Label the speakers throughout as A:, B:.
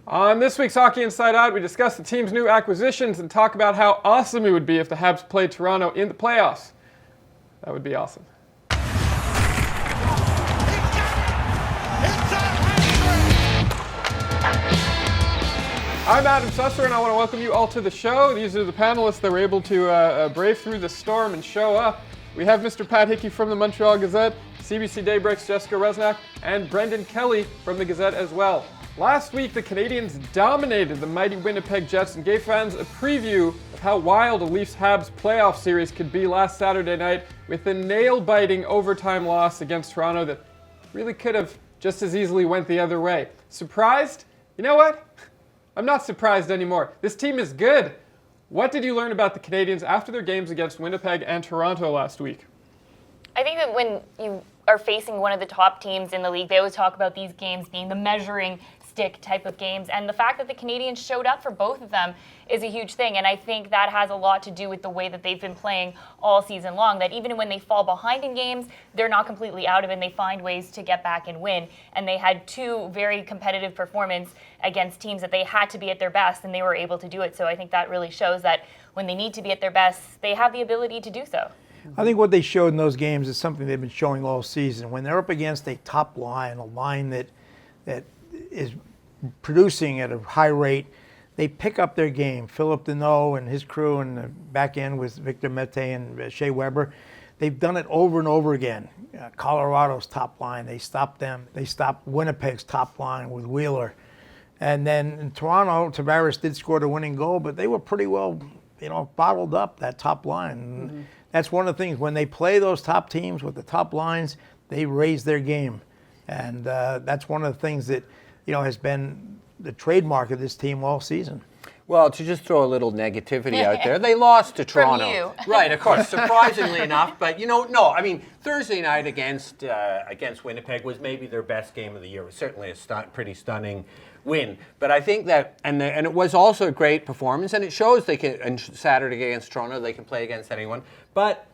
A: On this week's Hockey Inside Out, we discuss the team's new acquisitions and talk about how awesome it would be if the Habs played Toronto in the playoffs. That would be awesome. I'm Adam Susser, and I want to welcome you all to the show. These are the panelists that were able to brave through the storm and show up. We have Mr. Pat Hickey from the Montreal Gazette, CBC Daybreak's Jessica Resnack, and Brendan Kelly from the Gazette as well. Last week, the Canadiens dominated the mighty Winnipeg Jets and gave fans a preview of how wild a Leafs-Habs playoff series could be last Saturday night with a nail-biting overtime loss against Toronto that really could have just as easily went the other way. Surprised? You know what? I'm not surprised anymore. This team is good. What did you learn about the Canadiens after their games against Winnipeg and Toronto last week?
B: I think that when you are facing one of the top teams in the league, they always talk about these games being the measuring stick type of games, and the fact that the Canadiens showed up for both of them is a huge thing, and I think that has a lot to do with the way that they've been playing all season long, that even when they fall behind in games, they're not completely out of it, and they find ways to get back and win, and they had two very competitive performances against teams that they had to be at their best, and they were able to do it, so I think that really shows that when they need to be at their best, they have the ability to do so.
C: I think what they showed in those games is something they've been showing all season. When they're up against a top line, a line that is producing at a high rate, they pick up their game. Philip Deneau and his crew and the back end with Victor Mete and Shea Weber, they've done it over and over again. Colorado's top line, they stopped them. They stopped Winnipeg's top line with Wheeler. And then in Toronto, Tavares did score the winning goal, but they were pretty well, bottled up, that top line. Mm-hmm. That's one of the things. When they play those top teams with the top lines, they raise their game. And that's one of the things that, has been the trademark of this team all season.
D: Well, to just throw a little negativity out there, they lost to Toronto.
B: From you.
D: Right, of course, surprisingly enough. But, Thursday night against Winnipeg was maybe their best game of the year. It was certainly a pretty stunning win. But I think that, and it was also a great performance, and it shows they can, and Saturday against Toronto, they can play against anyone. But,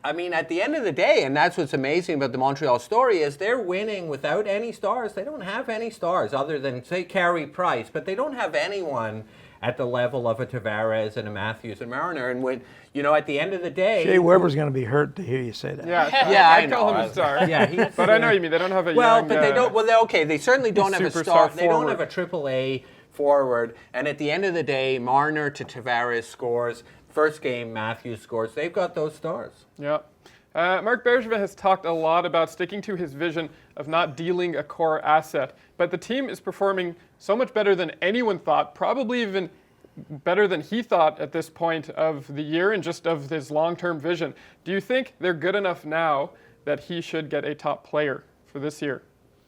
D: at the end of the day, and that's what's amazing about the Montreal story, is they're winning without any stars. They don't have any stars other than, say, Carey Price, but they don't have anyone at the level of a Tavares and a Matthews and Marner. And when, at the end of the day...
C: Shea Weber's going to be hurt to hear you say that.
A: Yeah, I call him a star.
D: Yeah,
A: but I know what you mean. They don't have a young...
D: But they don't... Well, okay, they certainly don't have a star.
A: Superstar
D: They don't have a AAA forward. And at the end of the day, Marner to Tavares scores. First game, Matthews scores. They've got those stars.
A: Yeah. Marc Bergevin has talked a lot about sticking to his vision of not dealing a core asset. But the team is performing so much better than anyone thought, probably even better than he thought at this point of the year and just of his long-term vision. Do you think they're good enough now that he should get a top player for this year?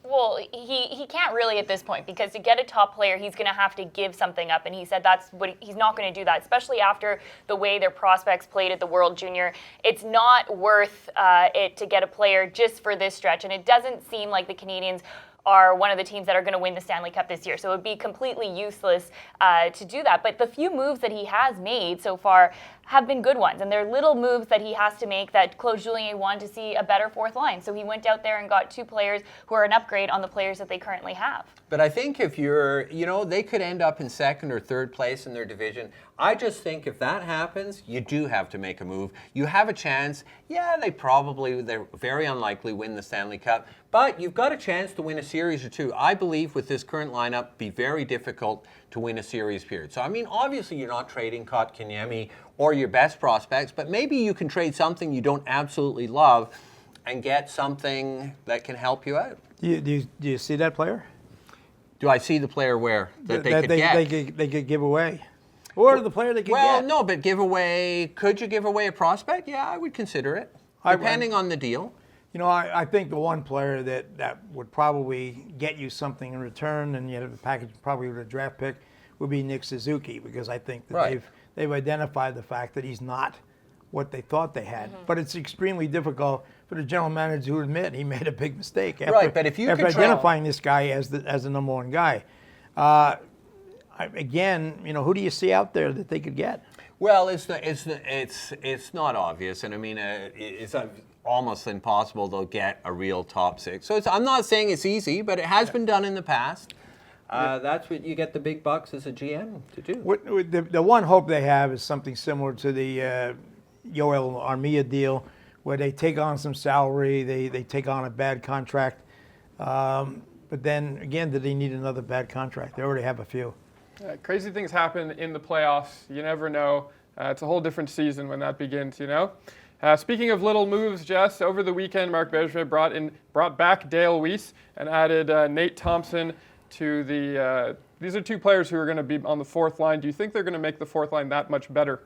B: Well, he can't really at this point, because to get a top player, he's going to have to give something up, and he said that's what he's not going to do that, especially after the way their prospects played at the World Junior. It's not worth it to get a player just for this stretch, and it doesn't seem like the Canadiens are one of the teams that are going to win the Stanley Cup this year. So it would be completely useless to do that. But the few moves that he has made so far have been good ones. And they're little moves that he has to make that Claude Julien wanted to see a better fourth line. So he went out there and got two players who are an upgrade on the players that they currently have.
D: But I think if you're, they could end up in second or third place in their division. I just think if that happens, you do have to make a move. You have a chance. Yeah, they're very unlikely win the Stanley Cup, but you've got a chance to win a series or two. I believe with this current lineup, be very difficult to win a series period. So, obviously you're not trading Kotkaniemi or your best prospects, but maybe you can trade something you don't absolutely love and get something that can help you out.
C: Do you see that player?
D: Do I see the player where that they could get?
C: They could give away. Or the player they could get.
D: Well, no, but could you give away a prospect? Yeah, I would consider it, depending on the deal.
C: I think the one player that would probably get you something in return, and yet a package probably with a draft pick, would be Nick Suzuki, because I think that they've identified the fact that he's not what they thought they had. Mm-hmm. But it's extremely difficult for the general manager to admit he made a big mistake after,
D: but if you
C: after identifying this guy as the number one guy. Again, who do you see out there that they could get?
D: Well, it's not obvious, and it's almost impossible they'll get a real top six. So I'm not saying it's easy, but it has been done in the past. That's what you get the big bucks as a GM to do.
C: The one hope they have is something similar to the Yoel Armia deal, where they take on some salary, they take on a bad contract. But then again, do they need another bad contract? They already have a few.
A: Crazy things happen in the playoffs. You never know. It's a whole different season when that begins, you know? Speaking of little moves, Jess, over the weekend, Marc Bergevin brought back Dale Weise and added Nate Thompson to the. These are two players who are going to be on the fourth line. Do you think they're going to make the fourth line that much better?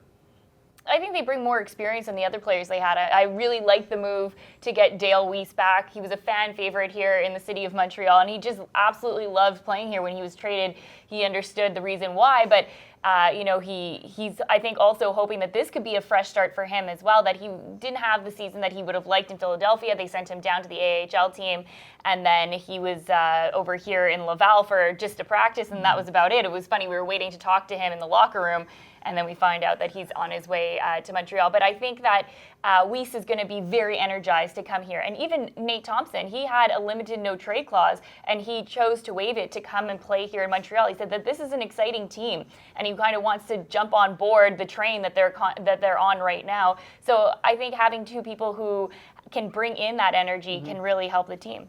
B: I think they bring more experience than the other players they had. I really liked the move to get Dale Weise back. He was a fan favorite here in the city of Montreal, and he just absolutely loved playing here when he was traded. He understood the reason why, but he's I think also hoping that this could be a fresh start for him as well, that he didn't have the season that he would have liked in Philadelphia. They sent him down to the AHL team, and then he was over here in Laval for just a practice, and that was about it. It was funny, we were waiting to talk to him in the locker room, and then we find out that he's on his way to Montreal. But I think that Weise is going to be very energized to come here. And even Nate Thompson, he had a limited no-trade clause, and he chose to waive it to come and play here in Montreal. He said that this is an exciting team, and he kind of wants to jump on board the train that they're on right now. So I think having two people who can bring in that energy can really help the team.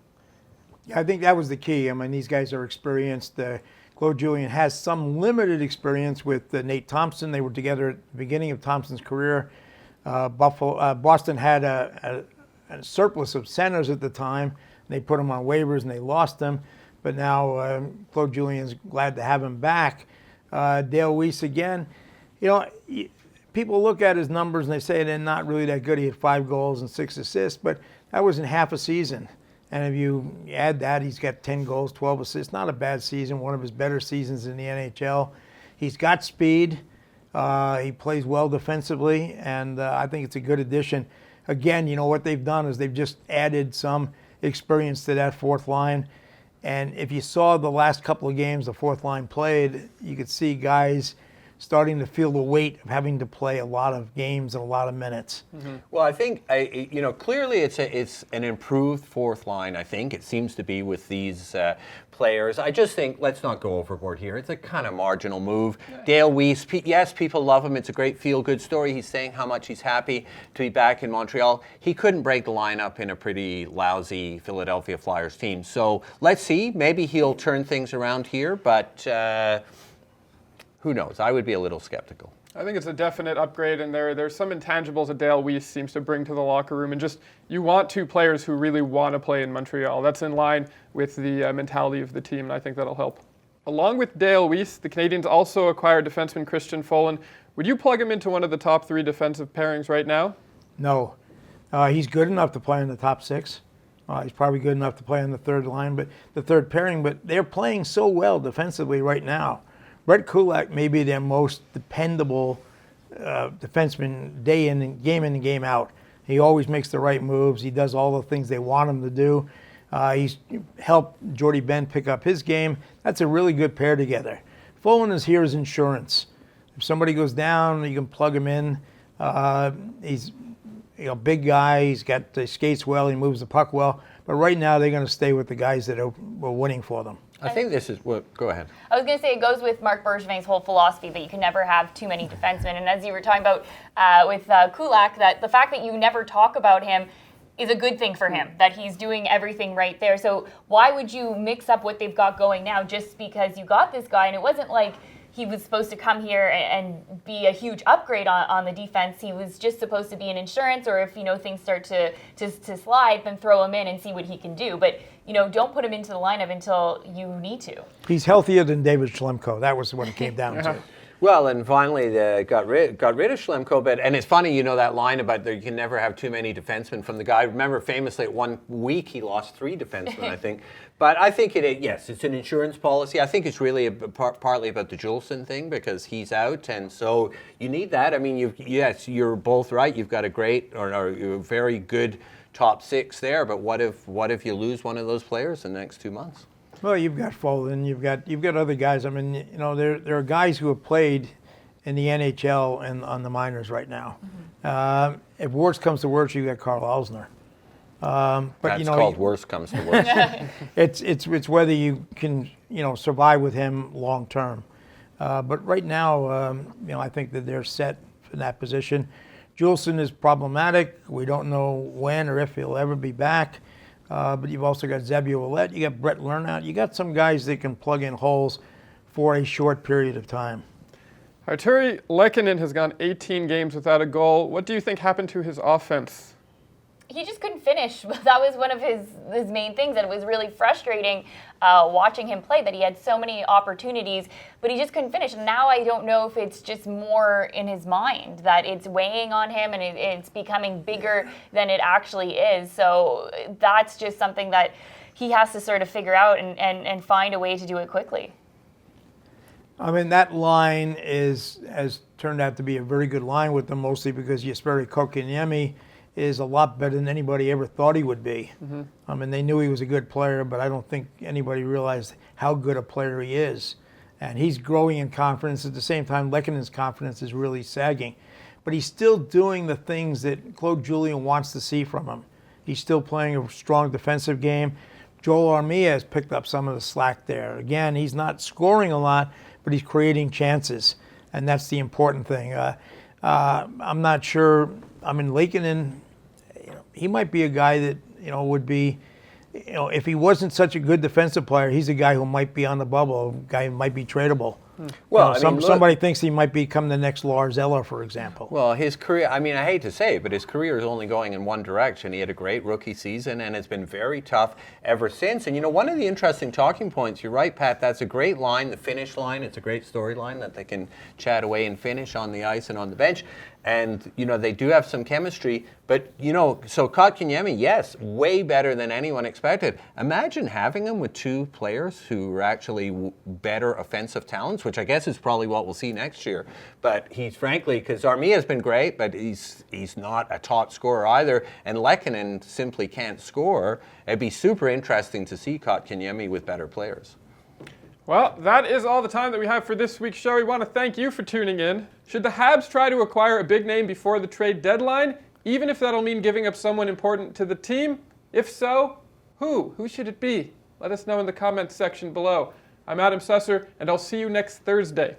C: Yeah, I think that was the key. I mean, these guys are experienced. Claude Julien has some limited experience with Nate Thompson. They were together at the beginning of Thompson's career. Boston had a surplus of centers at the time. They put him on waivers and they lost him. But now Claude Julien's glad to have him back. Dale Weise again. You know, people look at his numbers and they say they're not really that good. He had 5 goals and 6 assists, but that was in half a season. And if you add that, he's got 10 goals, 12 assists. Not a bad season, one of his better seasons in the NHL. He's got speed. He plays well defensively, and I think it's a good addition. Again, you know, what they've done is they've just added some experience to that fourth line. And if you saw the last couple of games the fourth line played, you could see guys starting to feel the weight of having to play a lot of games and a lot of minutes.
D: Mm-hmm. Well, I think, clearly it's an improved fourth line, I think. It seems to be with these players. I just think, let's not go overboard here. It's a kind of marginal move. Yeah. Dale Weise, yes, people love him. It's a great feel-good story. He's saying how much he's happy to be back in Montreal. He couldn't break the lineup in a pretty lousy Philadelphia Flyers team. So let's see. Maybe he'll turn things around here, but who knows? I would be a little skeptical.
A: I think it's a definite upgrade, and there's some intangibles that Dale Weise seems to bring to the locker room, and just you want two players who really want to play in Montreal. That's in line with the mentality of the team, and I think that'll help. Along with Dale Weise, the Canadiens also acquired defenseman Christian Dvorak. Would you plug him into one of the top 3 defensive pairings right now?
C: No. He's good enough to play in the top 6. He's probably good enough to play on the third line, but the third pairing, but they're playing so well defensively right now. Brett Kulak may be their most dependable defenseman day in and game out. He always makes the right moves. He does all the things they want him to do. He's helped Jordy Ben pick up his game. That's a really good pair together. Folin is here as insurance. If somebody goes down, you can plug him in. He's a big guy. He skates well. He moves the puck well. But right now, they're going to stay with the guys that are winning for them.
D: I think this is go ahead.
B: I was going to say it goes with Marc Bergevin's whole philosophy that you can never have too many defensemen. And as you were talking about with Kulak, that the fact that you never talk about him is a good thing for him, that he's doing everything right there. So why would you mix up what they've got going now just because you got this guy? And it wasn't like he was supposed to come here and be a huge upgrade on the defense. He was just supposed to be an insurance, or if things start to slide, then throw him in and see what he can do. But don't put him into the lineup until you need to.
C: He's healthier than David Schlemko. That was what it came down to.
D: Well, and finally they got rid of Schlemko, and it's funny, that line about you can never have too many defensemen from the guy. Remember, famously, at 1 week he lost 3 defensemen, I think. But I think yes, it's an insurance policy. I think it's really partly about the Juleson thing because he's out, and so you need that. I mean, you're both right. You've got a great or a very good top 6 there, but what if you lose one of those players in the next 2 months?
C: Well, you've got Folin, you've got other guys. I mean, there are guys who have played in the NHL and on the minors right now. Mm-hmm. If worse comes to worse, you've got Carl Elsner. But
D: That's called worst comes to worst.
C: it's whether you can survive with him long term. But right now, I think that they're set in that position. Juleson is problematic. We don't know when or if he'll ever be back. But you've also got Zebia Ouellette. You got Brett Lernout. You got some guys that can plug in holes for a short period of time.
A: Arturi Lehkonen has gone 18 games without a goal. What do you think happened to his offense?
B: He just couldn't finish. That was one of his main things, and it was really frustrating watching him play, that he had so many opportunities, but he just couldn't finish. And now I don't know if it's just more in his mind, that it's weighing on him and it's becoming bigger than it actually is. So that's just something that he has to sort of figure out and find a way to do it quickly.
C: I mean, that line has turned out to be a very good line with them, mostly because Jesperi Kotkaniemi is a lot better than anybody ever thought he would be. Mm-hmm. I mean, they knew he was a good player, but I don't think anybody realized how good a player he is. And he's growing in confidence. At the same time, Lehkonen's confidence is really sagging. But he's still doing the things that Claude Julien wants to see from him. He's still playing a strong defensive game. Joel Armia has picked up some of the slack there. Again, he's not scoring a lot, but he's creating chances. And that's the important thing. I'm not sure. I mean, Lehkonen, he might be a guy that, would be, if he wasn't such a good defensive player, he's a guy who might be on the bubble, a guy who might be tradable. Well, somebody thinks he might become the next Lars Eller, for example.
D: Well, his career, I mean, I hate to say it, but his career is only going in one direction. He had a great rookie season, and it's been very tough ever since. And, one of the interesting talking points, you're right, Pat, that's a great line, the finish line. It's a great storyline that they can chat away and finish on the ice and on the bench. And, they do have some chemistry. But, so Kotkaniemi, yes, way better than anyone expected. Imagine having him with two players who are actually better offensive talents, which I guess is probably what we'll see next year. But he's frankly, because Armia's been great, but he's not a top scorer either. And Lehkonen simply can't score. It'd be super interesting to see Kotkaniemi with better players.
A: Well, that is all the time that we have for this week's show. We want to thank you for tuning in. Should the Habs try to acquire a big name before the trade deadline, even if that'll mean giving up someone important to the team? If so, who? Who should it be? Let us know in the comments section below. I'm Adam Susser, and I'll see you next Thursday.